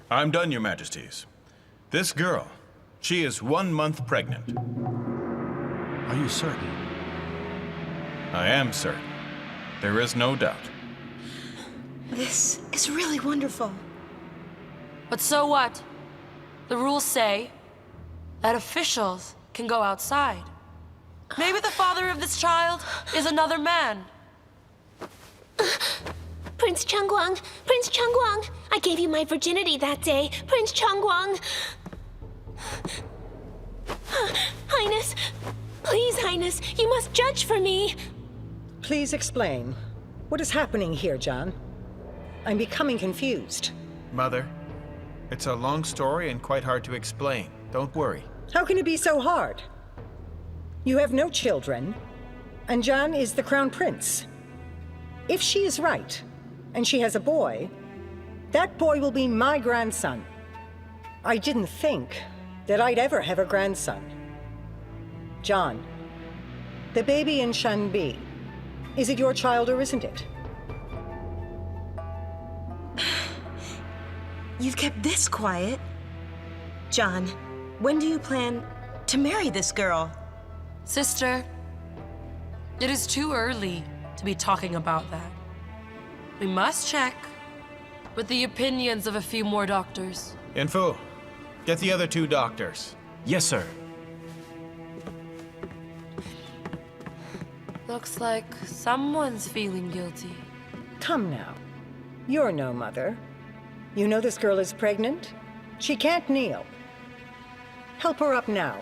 I'm done, Your Majesties. This girl, she is 1 month pregnant. Are you certain? I am certain. There is no doubt. This is really wonderful. But so what? The rules say that officials can go outside. Maybe the father of this child is another man. Prince Changguang! Prince Changguang! I gave you my virginity that day, Prince Changguang! Highness! Please, Highness, you must judge for me! Please explain. What is happening here, Zhan? I'm becoming confused. Mother, it's a long story and quite hard to explain. Don't worry. How can it be so hard? You have no children, and Zhan is the crown prince. If she is right, and she has a boy, that boy will be my grandson. I didn't think that I'd ever have a grandson. Zhan, the baby in Shanbi, is it your child or isn't it? You've kept this quiet. Zhan, when do you plan to marry this girl? Sister, it is too early to be talking about that. We must check with the opinions of a few more doctors. Info, get the other 2 doctors. Yes, sir. Looks like someone's feeling guilty. Come now. You're no mother. You know this girl is pregnant? She can't kneel. Help her up now.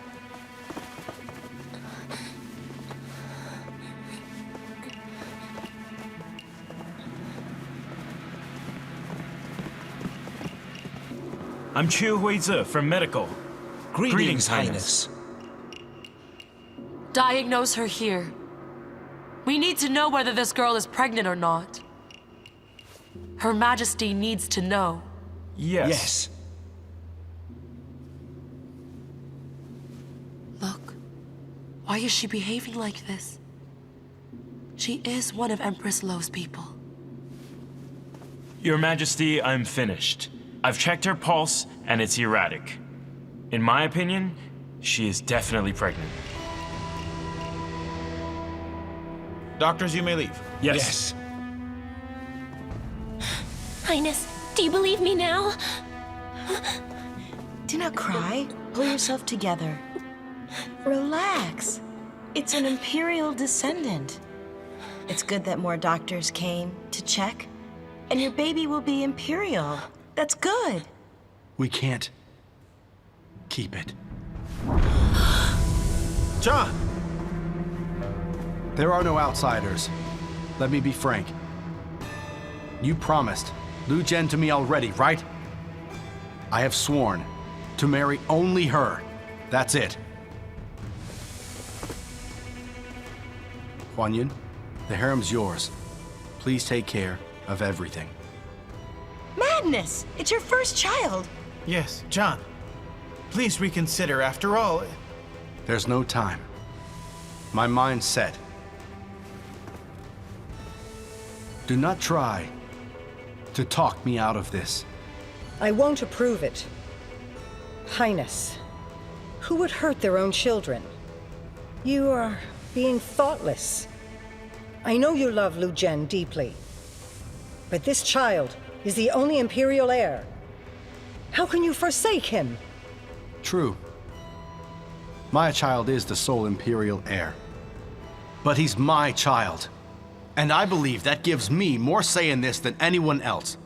I'm Chu Huizi from Medical. Greetings, Highness. Diagnose her here. We need to know whether this girl is pregnant or not. Her Majesty needs to know. Yes. Look, why is she behaving like this? She is one of Empress Lo's people. Your Majesty, I'm finished. I've checked her pulse, and it's erratic. In my opinion, she is definitely pregnant. Doctors, you may leave. Yes. Highness, do you believe me now? Do not cry. Pull yourself together. Relax. It's an imperial descendant. It's good that more doctors came to check, and your baby will be imperial. That's good. We can't keep it. John! There are no outsiders. Let me be frank. You promised Lu Zhen to me already, right? I have sworn to marry only her. That's it. Huan Yun, the harem's yours. Please take care of everything. Madness! It's your first child. Yes, John. Please reconsider. After all, There's no time. My mind's set. Do not try to talk me out of this. I won't approve it. Highness, who would hurt their own children? You are being thoughtless. I know you love Lu Zhen deeply, but this child is the only imperial heir. How can you forsake him? True. My child is the sole imperial heir. But he's my child. And I believe that gives me more say in this than anyone else.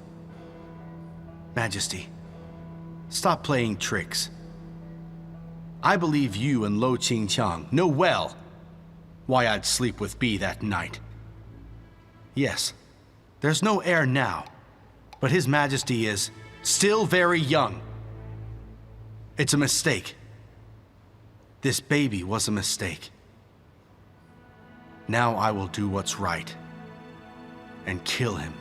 Majesty, stop playing tricks. I believe you and Lo Qingqiang know well why I'd sleep with Bi that night. Yes, there's no heir now, but His Majesty is still very young. It's a mistake. This baby was a mistake. Now I will do what's right and kill him.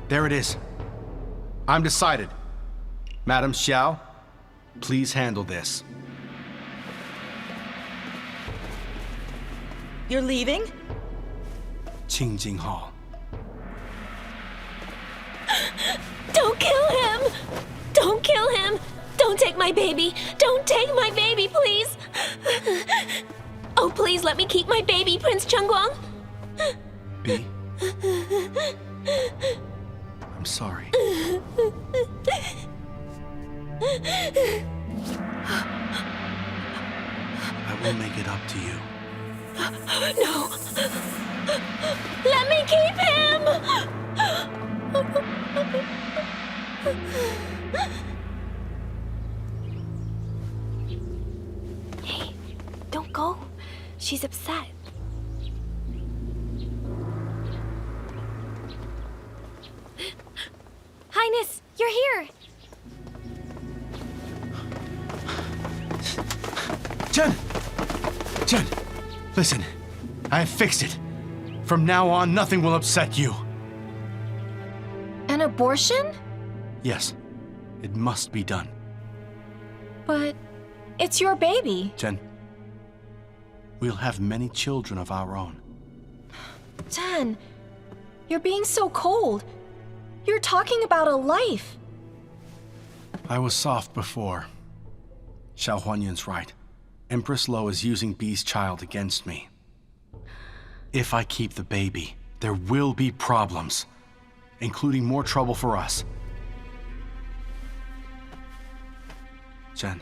There it is. I'm decided. Madam Xiao, please handle this. You're leaving? Qingjing Hall. Don't kill him! Don't kill him! Don't take my baby! Don't take my baby, please! Oh, please let me keep my baby, Prince Changguang! B? I'm sorry. I will make it up to you. No! Let me keep him! Hey, don't go. She's upset. Highness, you're here! Chen! Listen, I have fixed it. From now on, nothing will upset you. An abortion? Yes, it must be done. But it's your baby. Chen, we'll have many children of our own. Zhan, you're being so cold. You're talking about a life. I was soft before. Xiao Huanyuan's right. Empress Lo is using B's child against me. If I keep the baby, there will be problems, including more trouble for us. Chen,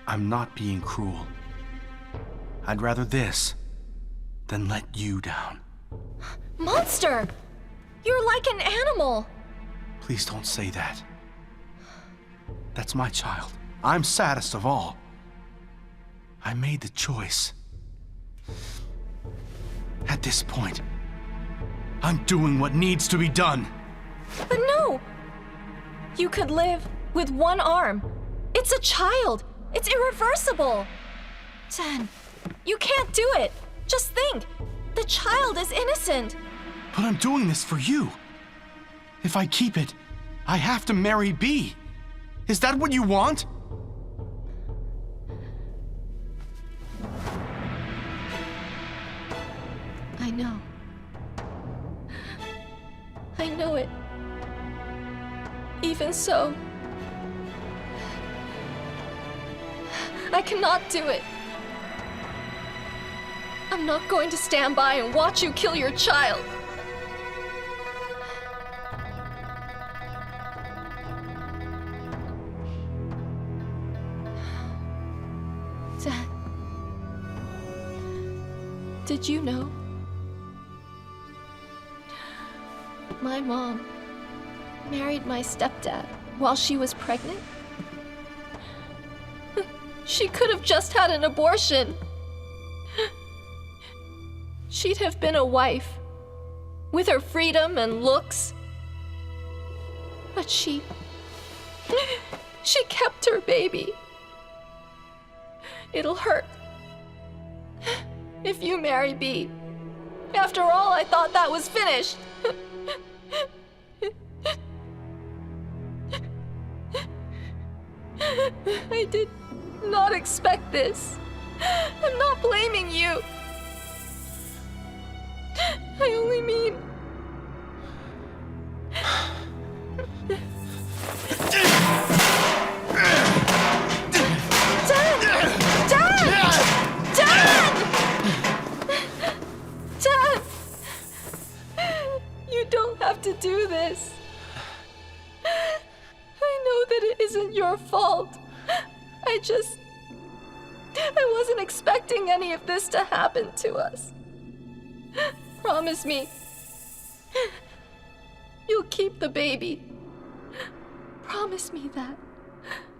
I'm not being cruel. I'd rather this than let you down. Monster! You're like an animal. Please don't say that. That's my child. I'm saddest of all. I made the choice. At this point, I'm doing what needs to be done. But no! You could live with one arm. It's a child. It's irreversible. Zhan, you can't do it. Just think. The child is innocent. But I'm doing this for you. If I keep it, I have to marry B. Is that what you want? I know. I know it. Even so, I cannot do it. I'm not going to stand by and watch you kill your child. Dad, did you know? My mom married my stepdad while she was pregnant. She could have just had an abortion. She'd have been a wife with her freedom and looks. But she kept her baby. It'll hurt if you marry B. After all, I thought that was finished. I did not expect this. I'm not blaming you. I only mean... Dad! You don't have to do this. I know that it isn't your fault. I wasn't expecting any of this to happen to us. Promise me. You'll keep the baby. Promise me that.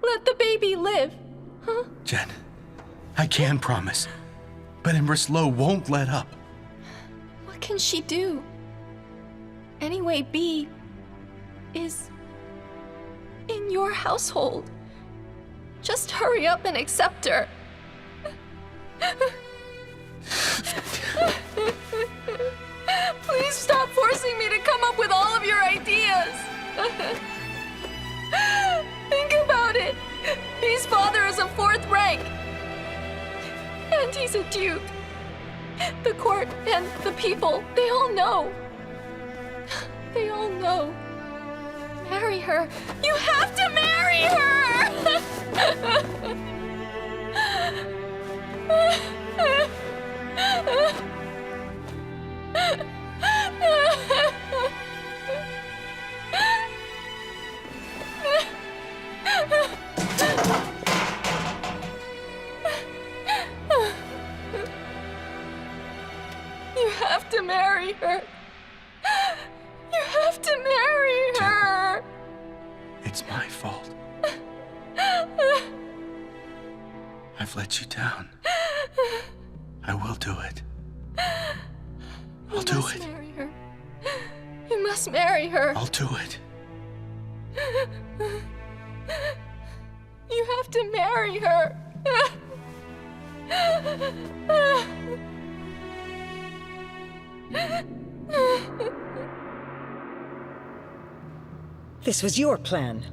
Let the baby live, huh? Chen, I can promise. But Empress Lo won't let up. What can she do? Anyway, B is in your household. Just hurry up and accept her. Please stop forcing me to come up with all of your ideas. Think about it. B's father is a 4th rank. And he's a duke. The court and the people, they all know. They all know. Marry her. You have to marry her! You have to marry her. You have to marry her. It's my fault. I've let you down. I will do it. I'll do it. Marry her. You must marry her. I'll do it. You have to marry her. This was your plan.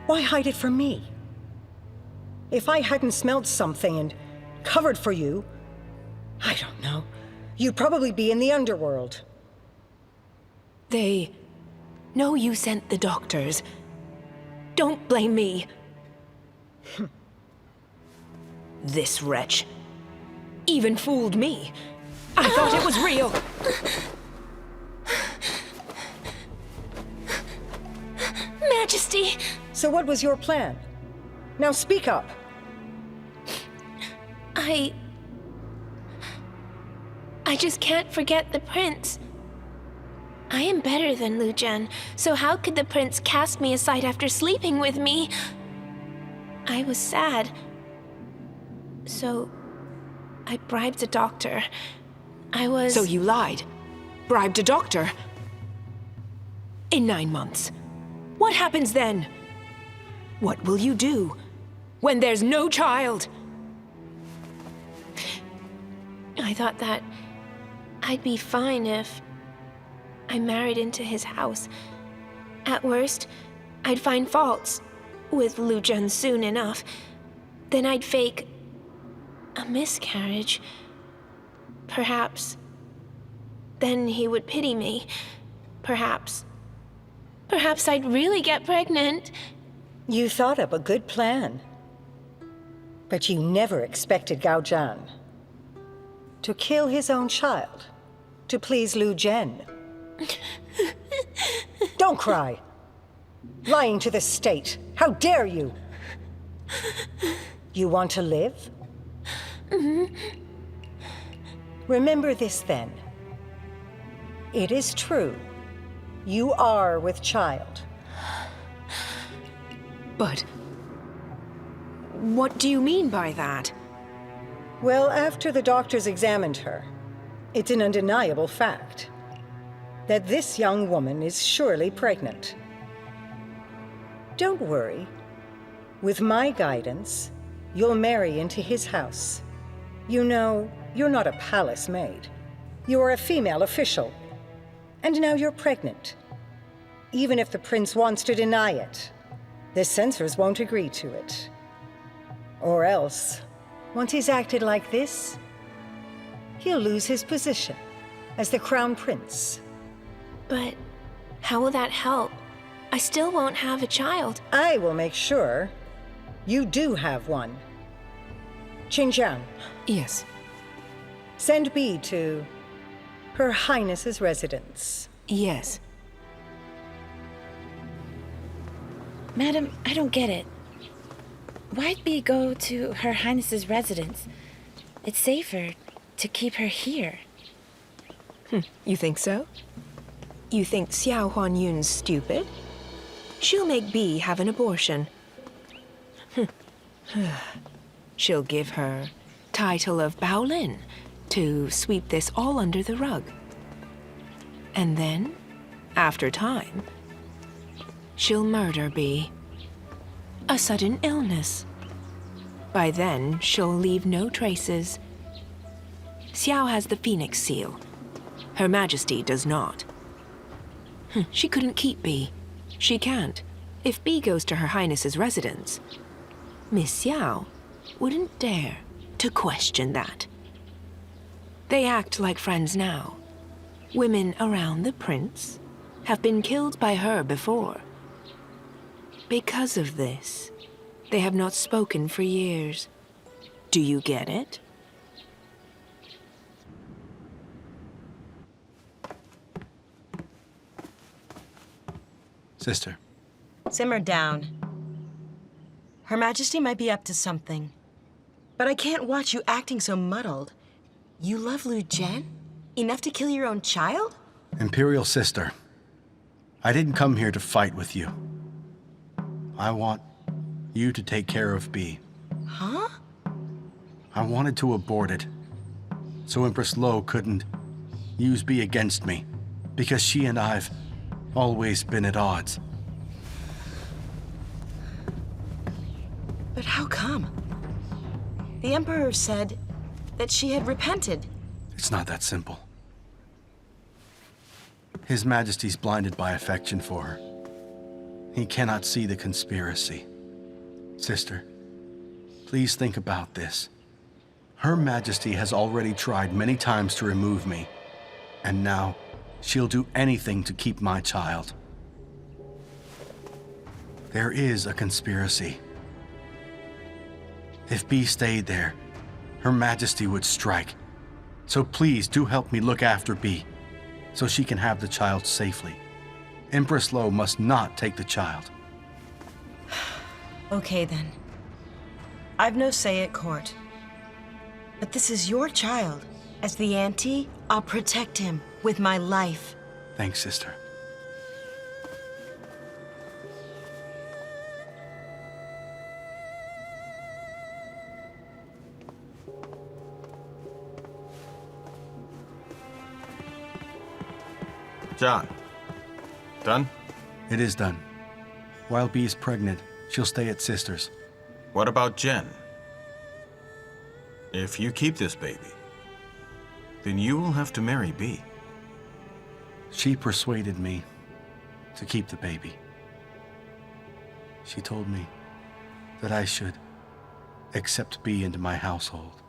Why hide it from me? If I hadn't smelled something and covered for you, I don't know, you'd probably be in the underworld. They know you sent the doctors. Don't blame me. This wretch even fooled me. I thought it was real. Majesty! So what was your plan? Now speak up. I just can't forget the prince. I am better than Lu Zhen, so how could the prince cast me aside after sleeping with me? I was sad. So I bribed a doctor. So you lied? Bribed a doctor? In 9 months. What happens then? What will you do when there's no child? I thought that I'd be fine if I married into his house. At worst, I'd find faults with Lu Zhen soon enough. Then I'd fake a miscarriage. Perhaps then he would pity me. Perhaps I'd really get pregnant. You thought up a good plan. But you never expected Gao Zhan to kill his own child to please Lu Zhen. Don't cry. Lying to the state. How dare you? You want to live? Remember this then. It is true. You are with child. But what do you mean by that? Well, after the doctors examined her, it's an undeniable fact that this young woman is surely pregnant. Don't worry. With my guidance, you'll marry into his house. You know, you're not a palace maid. You are a female official. And now you're pregnant. Even if the prince wants to deny it, the censors won't agree to it. Or else, once he's acted like this, he'll lose his position as the crown prince. But how will that help? I still won't have a child. I will make sure you do have one. Xinjiang, Yes. send B to Her Highness's residence. Yes. Madam, I don't get it. Why'd we go to Her Highness's residence? It's safer to keep her here. You think so? You think Xiao Huanyun's stupid? She'll make B have an abortion. She'll give her title of Baolin to sweep this all under the rug. And then, after time, she'll murder B. A sudden illness. By then, she'll leave no traces. Xiao has the Phoenix seal. Her Majesty does not. She couldn't keep B. She can't. If B goes to Her Highness's residence, Miss Xiao wouldn't dare to question that. They act like friends now. Women around the prince have been killed by her before. Because of this, they have not spoken for years. Do you get it? Sister. Simmer down. Her Majesty might be up to something. But I can't watch you acting so muddled. You love Lu Zhen? Enough to kill your own child? Imperial sister, I didn't come here to fight with you. I want you to take care of B. Huh? I wanted to abort it, so Empress Lo couldn't use B against me, because she and I've always been at odds. But how come? The Emperor said that she had repented. It's not that simple. His Majesty's blinded by affection for her. He cannot see the conspiracy. Sister, please think about this. Her Majesty has already tried many times to remove me, and now she'll do anything to keep my child. There is a conspiracy. If B stayed there, Her Majesty would strike. So please do help me look after B, so she can have the child safely. Empress Lo must not take the child. Okay then. I've no say at court. But this is your child. As the auntie, I'll protect him with my life. Thanks, sister. John. Done? It is done. While B is pregnant, she'll stay at sister's. What about Zhen? If you keep this baby, then you will have to marry B. She persuaded me to keep the baby. She told me that I should accept B into my household.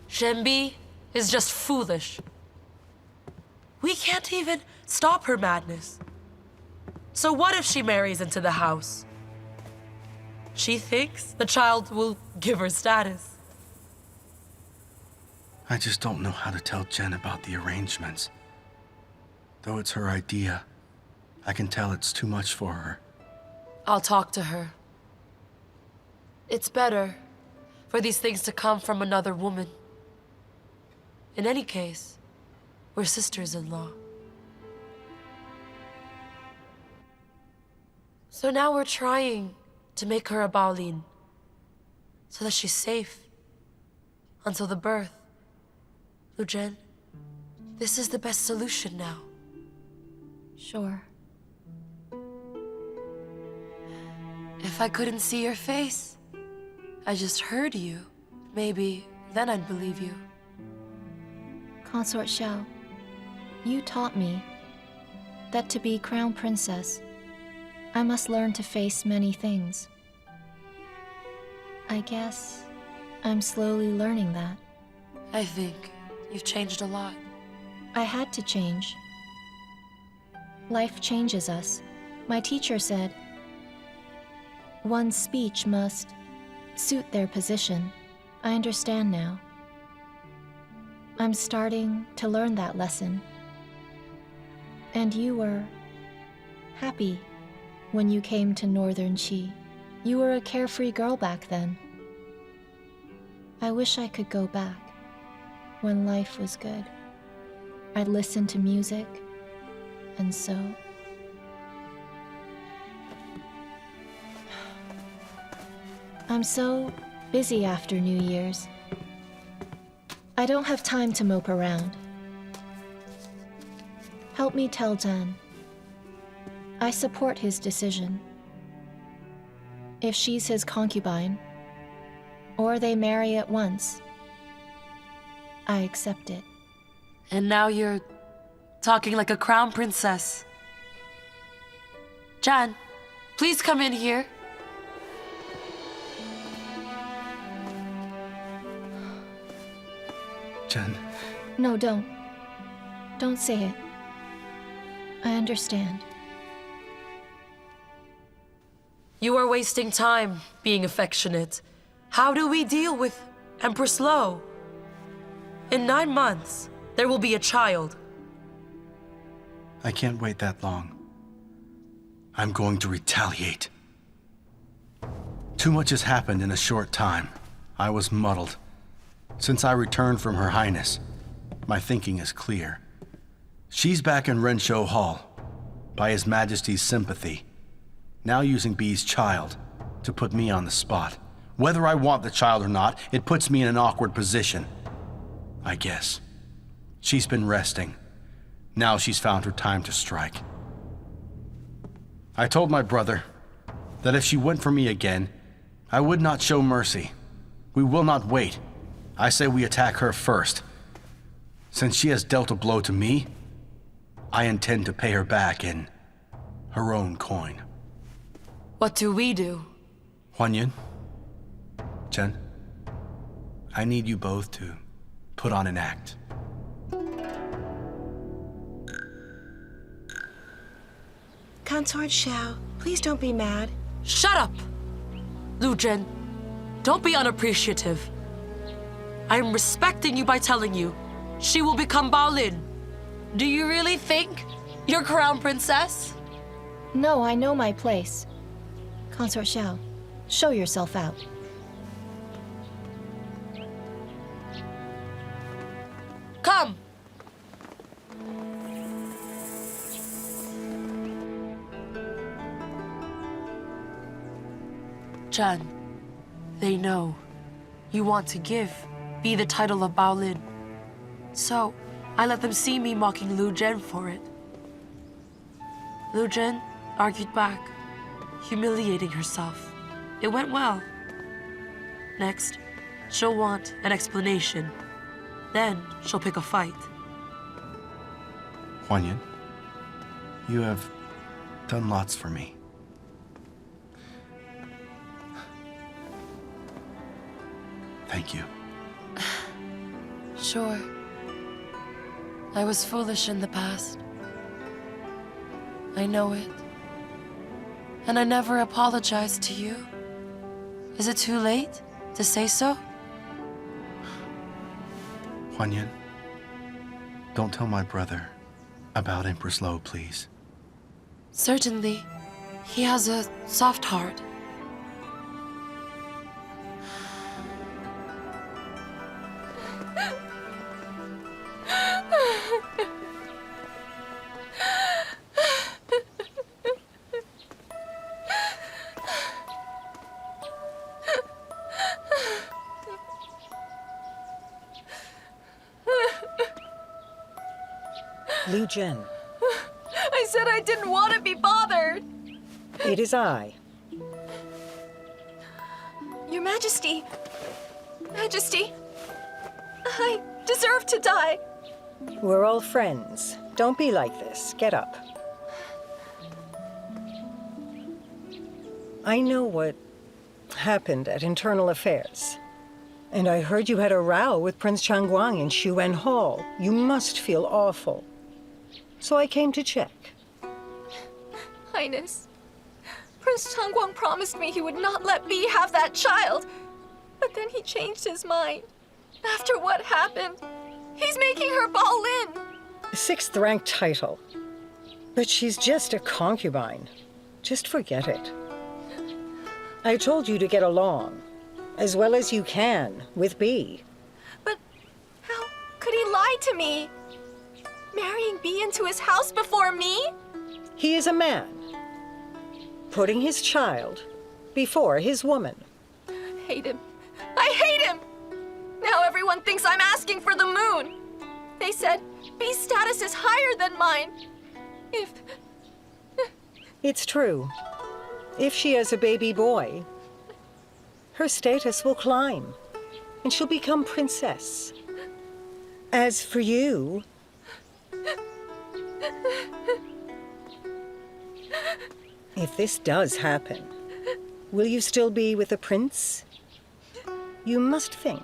Zhenbi is just foolish. We can't even stop her madness. So what if she marries into the house? She thinks the child will give her status. I just don't know how to tell Chen about the arrangements. Though it's her idea, I can tell it's too much for her. I'll talk to her. It's better for these things to come from another woman. In any case, we're sisters-in-law. So now we're trying to make her a Baolin, so that she's safe until the birth. Lu Zhen, this is the best solution now. Sure. If I couldn't see your face, I just heard you, maybe then I'd believe you. Consort Xiao, you taught me that to be crown princess, I must learn to face many things. I guess I'm slowly learning that. I think you've changed a lot. I had to change. Life changes us. My teacher said, one's speech must suit their position. I understand now. I'm starting to learn that lesson. And you were happy when you came to Northern Qi. You were a carefree girl back then. I wish I could go back when life was good. I'd listen to music and sew. I'm so busy after New Year's. I don't have time to mope around. Help me tell Zhan. I support his decision. If she's his concubine, or they marry at once, I accept it. And now you're talking like a crown princess. Zhan, please come in here. Chen. No, don't. Don't say it. I understand. You are wasting time being affectionate. How do we deal with Empress Lo? In 9 months, there will be a child. I can't wait that long. I'm going to retaliate. Too much has happened in a short time. I was muddled. Since I returned from Her Highness, my thinking is clear. She's back in Renshou Hall, by His Majesty's sympathy, now using B's child to put me on the spot. Whether I want the child or not, it puts me in an awkward position, I guess. She's been resting. Now she's found her time to strike. I told my brother that if she went for me again, I would not show mercy. We will not wait. I say we attack her first. Since she has dealt a blow to me, I intend to pay her back in her own coin. What do we do? Huanyan, Chen, I need you both to put on an act. Consort Xiao, please don't be mad. Shut up! Lu Zhen, don't be unappreciative. I'm respecting you by telling you she will become Baolin. Do you really think you're crown princess? No, I know my place. Consort Xiao, show yourself out. Come! Chen, they know you want to give B the title of Baolin. So, I let them see me mocking Lu Zhen for it. Lu Zhen argued back, humiliating herself. It went well. Next, she'll want an explanation. Then she'll pick a fight. Huanyan, you have done lots for me. Thank you. Sure. I was foolish in the past. I know it. And I never apologized to you. Is it too late to say so? Huanyan, don't tell my brother about Empress Lo, please. Certainly. He has a soft heart. Lu Zhen, I said I didn't want to be bothered. it is I. Your Majesty. Majesty. I deserve to die. We're all friends. Don't be like this. Get up. I know what happened at Internal Affairs. And I heard you had a row with Prince Changguang in Xuan Hall. You must feel awful. So I came to check. Highness, Prince Changguang promised me he would not let me have that child. But then he changed his mind. After what happened, he's making her Baolin. 6th rank title. But she's just a concubine. Just forget it. I told you to get along, as well as you can, with B. But how could he lie to me? Marrying B into his house before me? He is a man, putting his child before his woman. I hate him. I hate him! Now everyone thinks I'm asking for the moon. They said B's status is higher than mine. It's true. If she has a baby boy, her status will climb, and she'll become princess. As for you, if this does happen, will you still be with the prince? You must think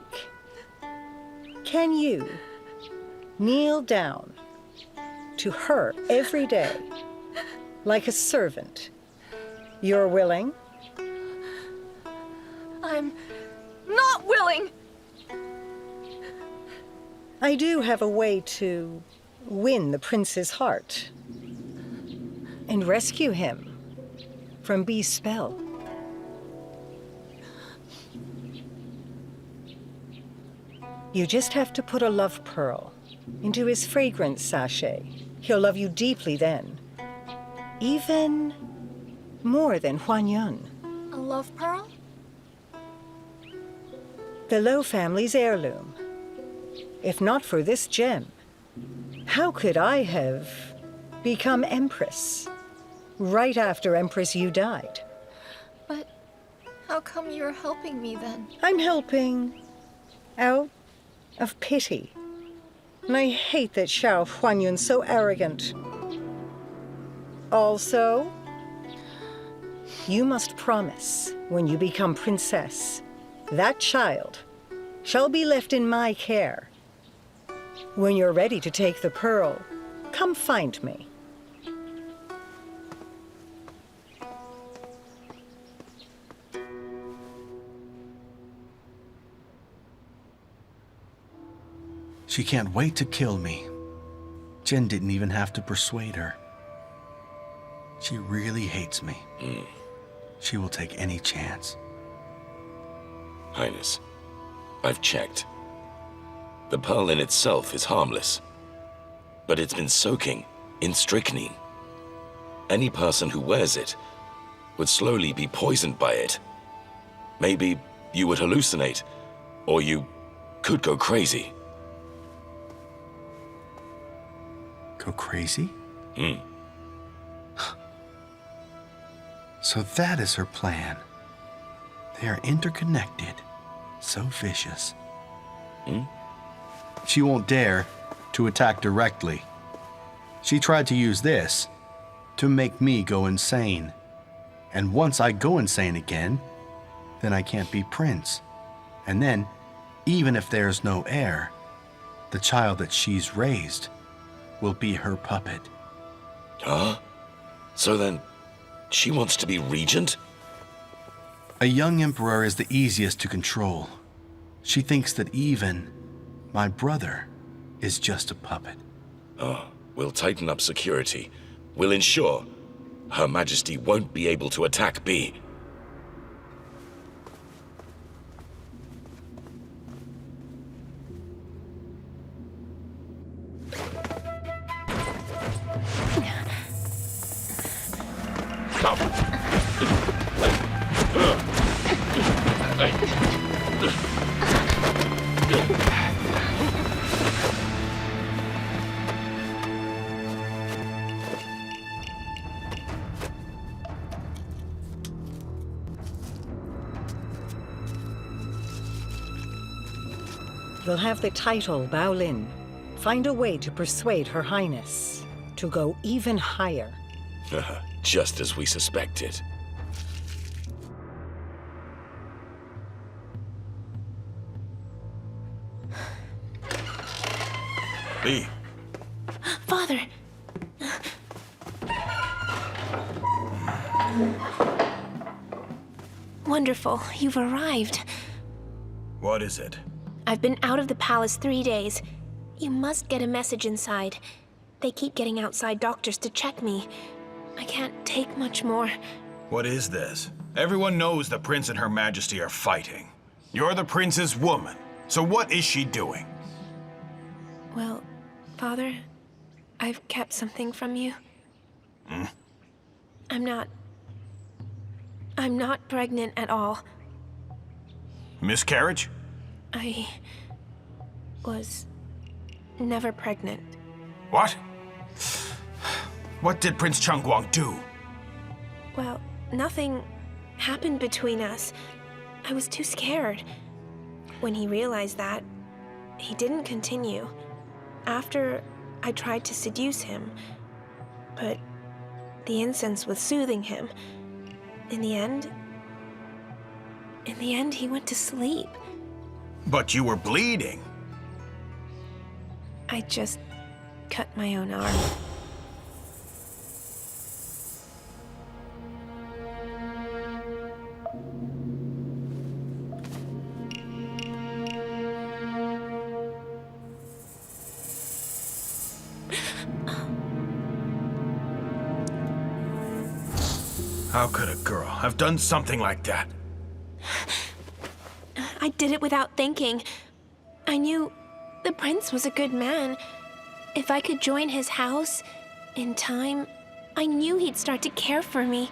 can you kneel down to her every day like a servant? You're willing? I'm not willing! I do have a way to win the prince's heart and rescue him from Bee's spell. You just have to put a love pearl into his fragrance sachet. He'll love you deeply then. Even more than Huan Yun. A love pearl? The Lo family's heirloom. If not for this gem, how could I have become empress right after Empress Yu died? But how come you're helping me then? I'm helping out of pity. And I hate that Xiao Huanyun's so arrogant. Also, you must promise when you become princess, that child shall be left in my care. When you're ready to take the pearl, come find me. She can't wait to kill me. Zhen didn't even have to persuade her. She really hates me. She will take any chance. Highness, I've checked. The pearl in itself is harmless, but it's been soaking in strychnine. Any person who wears it would slowly be poisoned by it. Maybe you would hallucinate, or you could go crazy. Go crazy? So that is her plan. They are interconnected, so vicious. She won't dare to attack directly. She tried to use this to make me go insane. And once I go insane again, then I can't be prince. And then, even if there's no heir, the child that she's raised will be her puppet. Huh? So then, she wants to be regent? A young emperor is the easiest to control. She thinks that even my brother is just a puppet. Oh, we'll tighten up security. We'll ensure Her Majesty won't be able to attack B. You'll have the title Bao Lin. Find a way to persuade Her Highness to go even higher. Just as we suspected. Lee. Father. Wonderful, you've arrived. What is it? I've been out of the palace 3 days. You must get a message inside. They keep getting outside doctors to check me. I can't take much more. What is this? Everyone knows the Prince and Her Majesty are fighting. You're the Prince's woman, so what is she doing? Well, Father, I've kept something from you. I'm not pregnant at all. Miscarriage? I was never pregnant. What? What did Prince Chengguang do? Well, nothing happened between us. I was too scared. When he realized that, he didn't continue. After, I tried to seduce him, but the incense was soothing him. In the end, he went to sleep. But you were bleeding. I just cut my own arm. How could a girl have done something like that? I did it without thinking. I knew the prince was a good man. If I could join his house in time, I knew he'd start to care for me.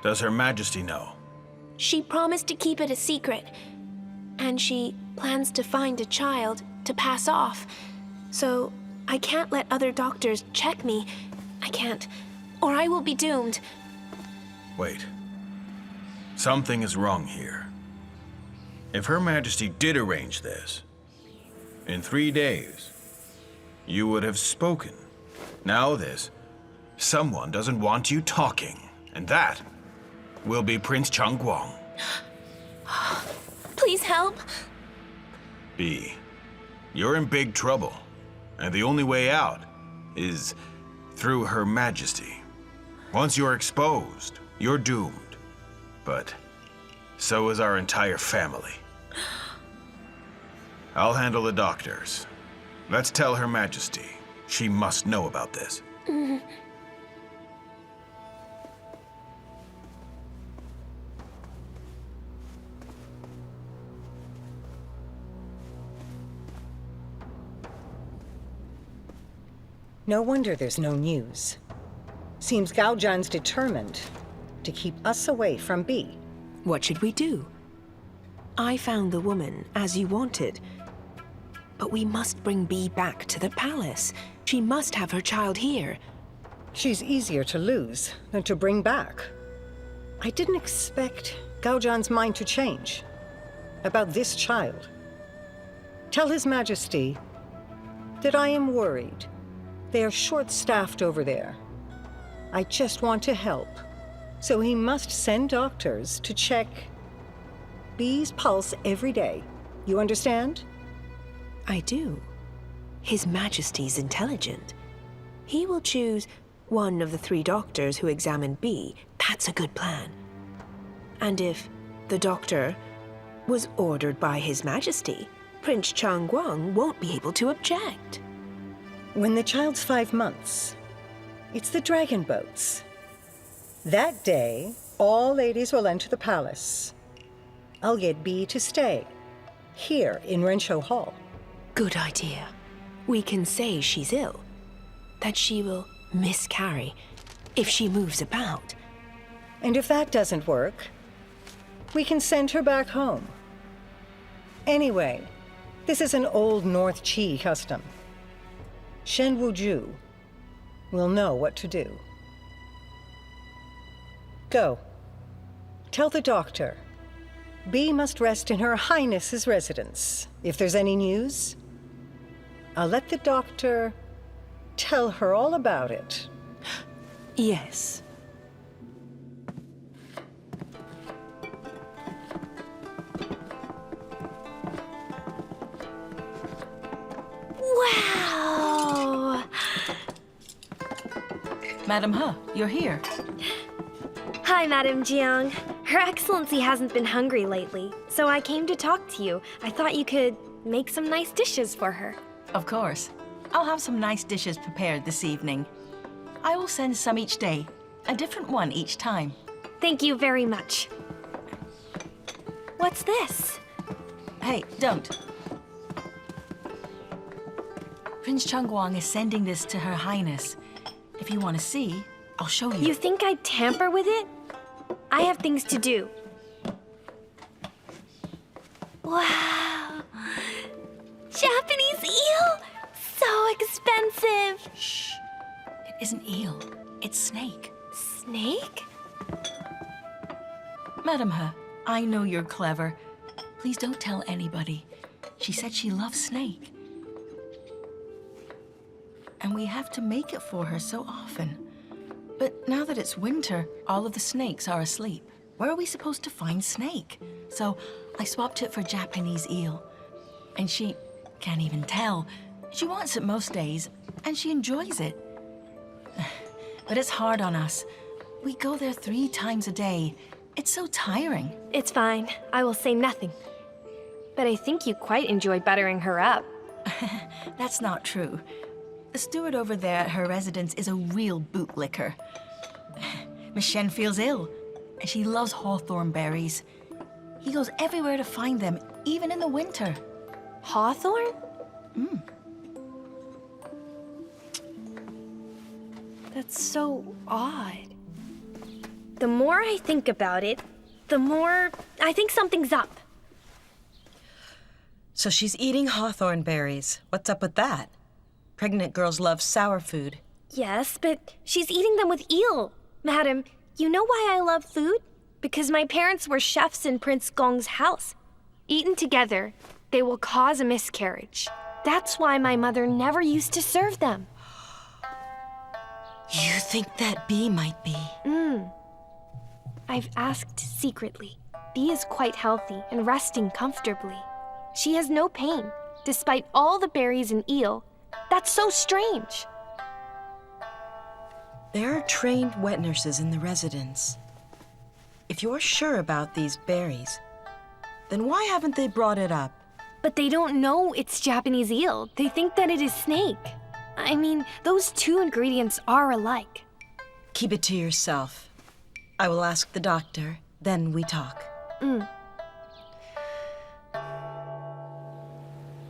Does Her Majesty know? She promised to keep it a secret, and she plans to find a child to pass off. So I can't let other doctors check me. I can't, or I will be doomed. Wait. Something is wrong here. If Her Majesty did arrange this, in 3 days, you would have spoken. Now someone doesn't want you talking, and that will be Prince Changguang. Please help. B, you're in big trouble, and the only way out is through Her Majesty. Once you're exposed, you're doomed. But so is our entire family. I'll handle the doctors. Let's tell Her Majesty. She must know about this. No wonder there's no news. Seems Gao Zhan's determined to keep us away from B. What should we do? I found the woman as you wanted. But we must bring B back to the palace. She must have her child here. She's easier to lose than to bring back. I didn't expect Gao Zhan's mind to change about this child. Tell His Majesty that I am worried. They are short-staffed over there. I just want to help. So he must send doctors to check B's pulse every day. You understand? I do. His Majesty's intelligent. He will choose one of the 3 doctors who examined B. That's a good plan. And if the doctor was ordered by His Majesty, Prince Changguang won't be able to object. When the child's 5 months, it's the dragon boats. That day, all ladies will enter the palace. I'll get B to stay here in Renshaw Hall. Good idea. We can say she's ill, that she will miscarry if she moves about. And if that doesn't work, we can send her back home. Anyway, this is an old North Qi custom. Shen Wuju will know what to do. Go. Tell the doctor. B must rest in Her Highness's residence. If there's any news, I'll let the doctor tell her all about it. Yes. Wow! Madam He, you're here. Hi, Madam Jiang. Her Excellency hasn't been hungry lately, so I came to talk to you. I thought you could make some nice dishes for her. Of course. I'll have some nice dishes prepared this evening. I will send some each day, a different one each time. Thank you very much. What's this? Hey, don't. Prince Changguang is sending this to Her Highness. If you want to see, I'll show you. You think I'd tamper with it? I have things to do. Wow! Japanese eel! So expensive! Shh. It isn't eel. It's snake. Snake? Madam He, I know you're clever. Please don't tell anybody. She said she loves snake. And we have to make it for her so often. But now that it's winter, all of the snakes are asleep. Where are we supposed to find snake? So I swapped it for Japanese eel. And she can't even tell, She wants it most days, and she enjoys it. But it's hard on us. We go there 3 times a day. It's so tiring. It's fine. I will say nothing. But I think you quite enjoy buttering her up. That's not true. The steward over there at her residence is a real bootlicker. Miss Shen feels ill, and she loves hawthorn berries. He goes everywhere to find them, even in the winter. Hawthorn? That's so odd. The more I think about it, the more I think something's up. So she's eating hawthorn berries. What's up with that? Pregnant girls love sour food. Yes, but she's eating them with eel. Madam, you know why I love food? Because my parents were chefs in Prince Gong's house. Eaten together, they will cause a miscarriage. That's why my mother never used to serve them. You think that bee might be? I've asked secretly. Bee is quite healthy and resting comfortably. She has no pain, despite all the berries and eel. That's so strange. There are trained wet nurses in the residence. If you're sure about these berries, then why haven't they brought it up? But they don't know it's Japanese eel. They think that it is snake. I mean, those 2 ingredients are alike. Keep it to yourself. I will ask the doctor, then we talk.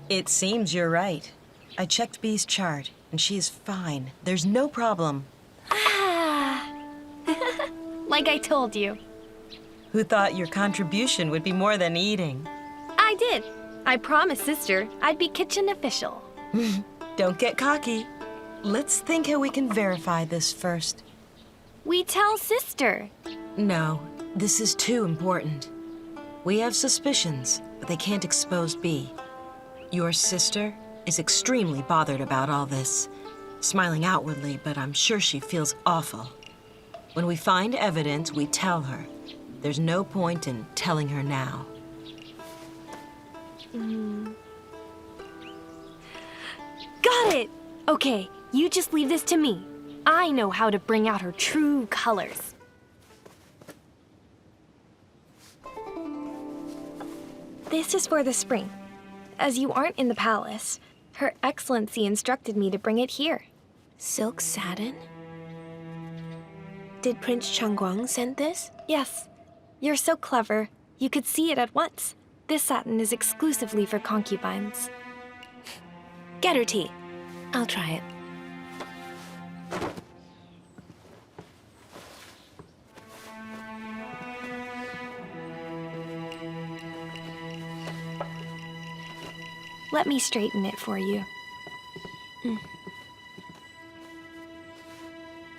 It seems you're right. I checked Bee's chart, and she is fine. There's no problem. Like I told you. Who thought your contribution would be more than eating? I did. I promised Sister I'd be kitchen official. Don't get cocky. Let's think how we can verify this first. We tell Sister. No, this is too important. We have suspicions, but they can't expose Bee. Your sister is extremely bothered about all this. Smiling outwardly, but I'm sure she feels awful. When we find evidence, we tell her. There's no point in telling her now. Got it! Okay, you just leave this to me. I know how to bring out her true colors. This is for the spring. As you aren't in the palace, Her Excellency instructed me to bring it here. Silk satin? Did Prince Changguang send this? Yes. You're so clever. You could see it at once. This satin is exclusively for concubines. Get her tea. I'll try it. Let me straighten it for you.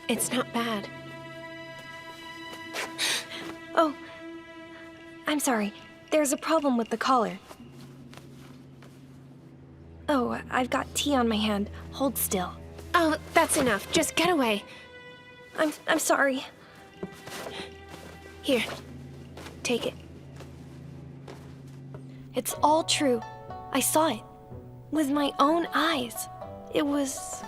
It's not bad. Oh, I'm sorry. There's a problem with the collar. Oh, I've got tea on my hand. Hold still. Oh, that's enough. Just get away. I'm sorry. Here, take it. It's all true. I saw it. With my own eyes. It was...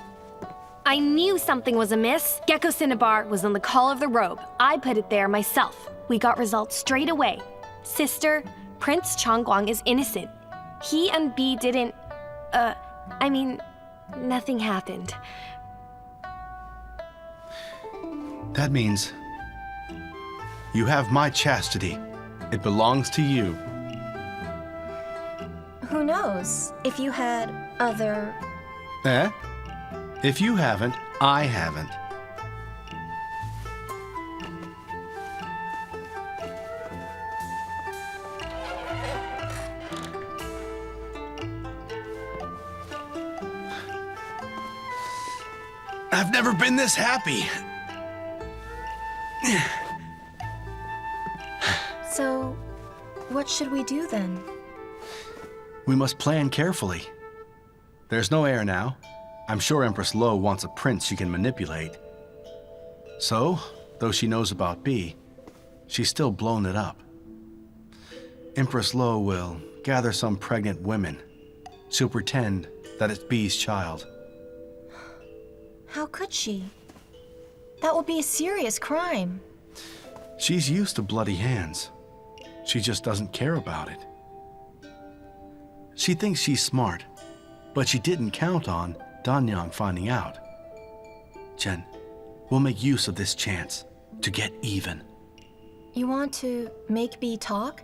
I knew something was amiss. Gecko Cinnabar was on the call of the robe. I put it there myself. We got results straight away. Sister, Prince Changguang is innocent. He and Bee didn't... I mean, nothing happened. That means you have my chastity. It belongs to you. Who knows? If you had other... Eh? If you haven't, I haven't. I've never been this happy. So, what should we do then? We must plan carefully. There's no heir now. I'm sure Empress Lo wants a prince she can manipulate. So, though she knows about Bee, she's still blown it up. Empress Lo will gather some pregnant women. She'll pretend that it's B's child. How could she? That would be a serious crime. She's used to bloody hands. She just doesn't care about it. She thinks she's smart, but she didn't count on Danyang finding out. Chen, we'll make use of this chance to get even. You want to make B talk?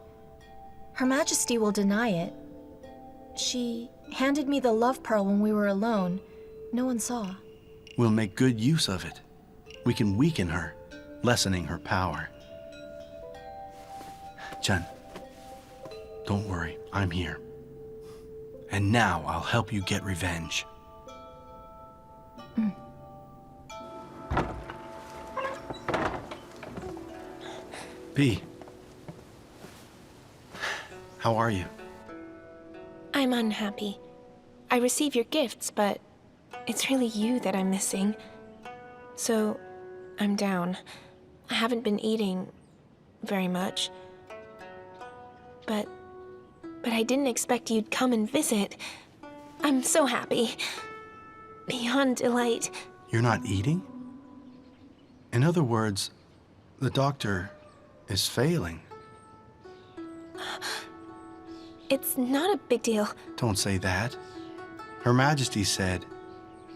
Her Majesty will deny it. She handed me the love pearl when we were alone. No one saw. We'll make good use of it. We can weaken her, lessening her power. Chen, don't worry, I'm here. And now I'll help you get revenge. B, how are you? I'm unhappy. I receive your gifts, but it's really you that I'm missing. So, I'm down. I haven't been eating very much. But I didn't expect you'd come and visit. I'm so happy. Beyond delight. You're not eating? In other words, the doctor is failing. It's not a big deal. Don't say that. Her Majesty said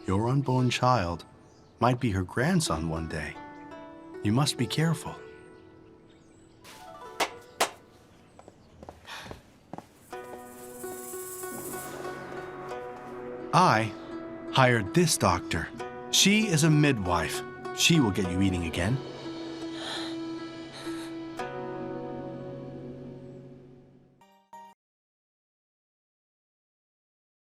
your unborn child might be her grandson one day. You must be careful. I hired this doctor. She is a midwife. She will get you eating again.